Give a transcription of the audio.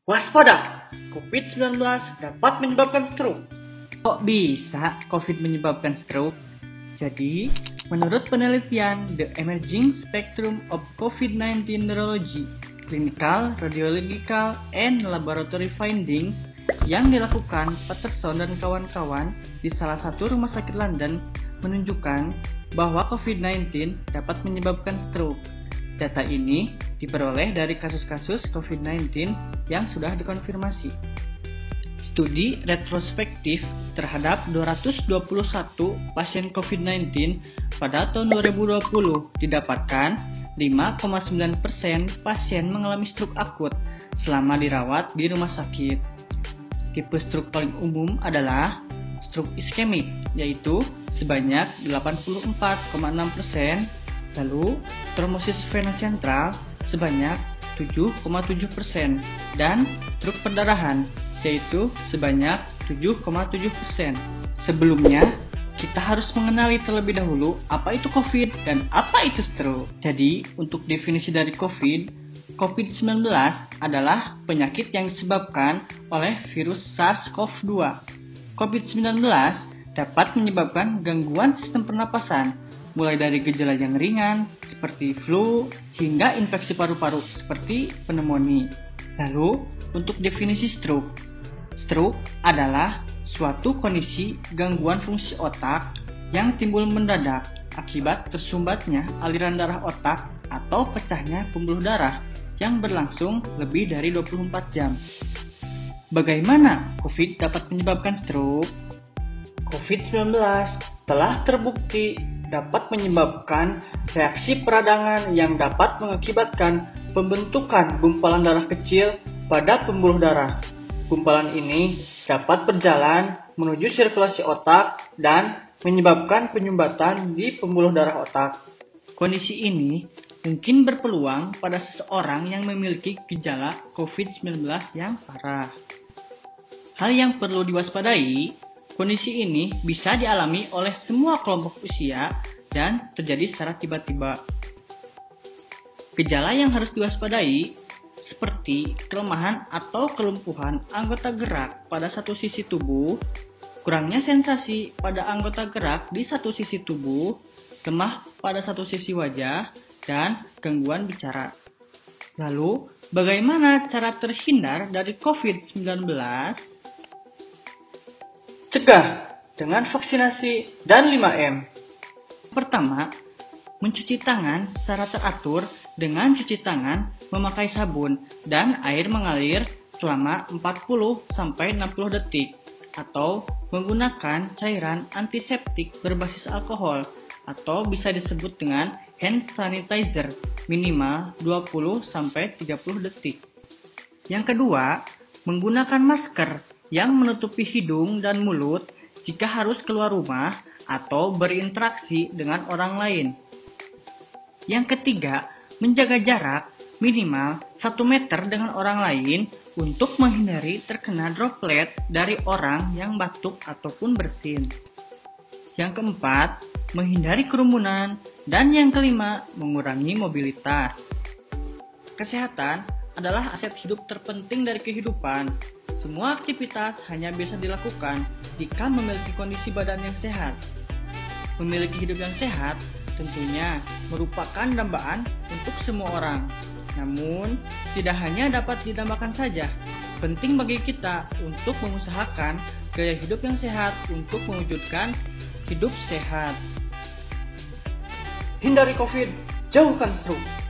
Waspada, COVID-19 dapat menyebabkan stroke. Kok bisa COVID menyebabkan stroke? Jadi, menurut penelitian The Emerging Spectrum of COVID-19 Neurology, Clinical, Radiological, and Laboratory Findings yang dilakukan Patterson dan kawan-kawan di salah satu rumah sakit London menunjukkan bahwa COVID-19 dapat menyebabkan stroke. Data ini diperoleh dari kasus-kasus COVID-19 yang sudah dikonfirmasi. Studi retrospektif terhadap 221 pasien COVID-19 pada tahun 2020 didapatkan 5,9% pasien mengalami stroke akut selama dirawat di rumah sakit. Tipe stroke paling umum adalah stroke iskemik, yaitu sebanyak 84,6%, lalu trombosis vena sentral sebanyak 7,7%, dan stroke perdarahan yaitu sebanyak 7,7%. Sebelumnya, kita harus mengenali terlebih dahulu apa itu COVID dan apa itu stroke. Jadi, untuk definisi dari COVID-19 adalah penyakit yang disebabkan oleh virus SARS-CoV-2. COVID-19 dapat menyebabkan gangguan sistem pernapasan, mulai dari gejala yang ringan seperti flu hingga infeksi paru-paru seperti pneumonia. Lalu, untuk definisi stroke adalah suatu kondisi gangguan fungsi otak yang timbul mendadak akibat tersumbatnya aliran darah otak atau pecahnya pembuluh darah yang berlangsung lebih dari 24 jam. Bagaimana COVID dapat menyebabkan stroke? COVID-19 telah terbukti dapat menyebabkan reaksi peradangan yang dapat mengakibatkan pembentukan gumpalan darah kecil pada pembuluh darah. Gumpalan ini dapat berjalan menuju sirkulasi otak dan menyebabkan penyumbatan di pembuluh darah otak. Kondisi ini mungkin berpeluang pada seseorang yang memiliki gejala COVID-19 yang parah. Hal yang perlu diwaspadai, kondisi ini bisa dialami oleh semua kelompok usia dan terjadi secara tiba-tiba. Gejala yang harus diwaspadai seperti kelemahan atau kelumpuhan anggota gerak pada satu sisi tubuh, kurangnya sensasi pada anggota gerak di satu sisi tubuh, lemah pada satu sisi wajah, dan gangguan bicara. Lalu, bagaimana cara terhindar dari COVID-19? Cegah dengan vaksinasi dan 5M. Pertama, mencuci tangan secara teratur dengan cuci tangan memakai sabun dan air mengalir selama 40-60 detik atau menggunakan cairan antiseptik berbasis alkohol atau bisa disebut dengan hand sanitizer minimal 20-30 detik. Yang kedua, menggunakan masker yang menutupi hidung dan mulut jika harus keluar rumah atau berinteraksi dengan orang lain. Yang ketiga, menjaga jarak minimal 1 meter dengan orang lain untuk menghindari terkena droplet dari orang yang batuk ataupun bersin. Yang keempat, menghindari kerumunan. Dan yang kelima, mengurangi mobilitas. Kesehatan adalah aset hidup terpenting dari kehidupan. Semua aktivitas hanya bisa dilakukan jika memiliki kondisi badan yang sehat. Memiliki hidup yang sehat tentunya merupakan dambaan untuk semua orang. Namun, tidak hanya dapat didambakan saja. Penting bagi kita untuk mengusahakan gaya hidup yang sehat untuk mewujudkan hidup sehat. Hindari COVID, jauhkan stroke.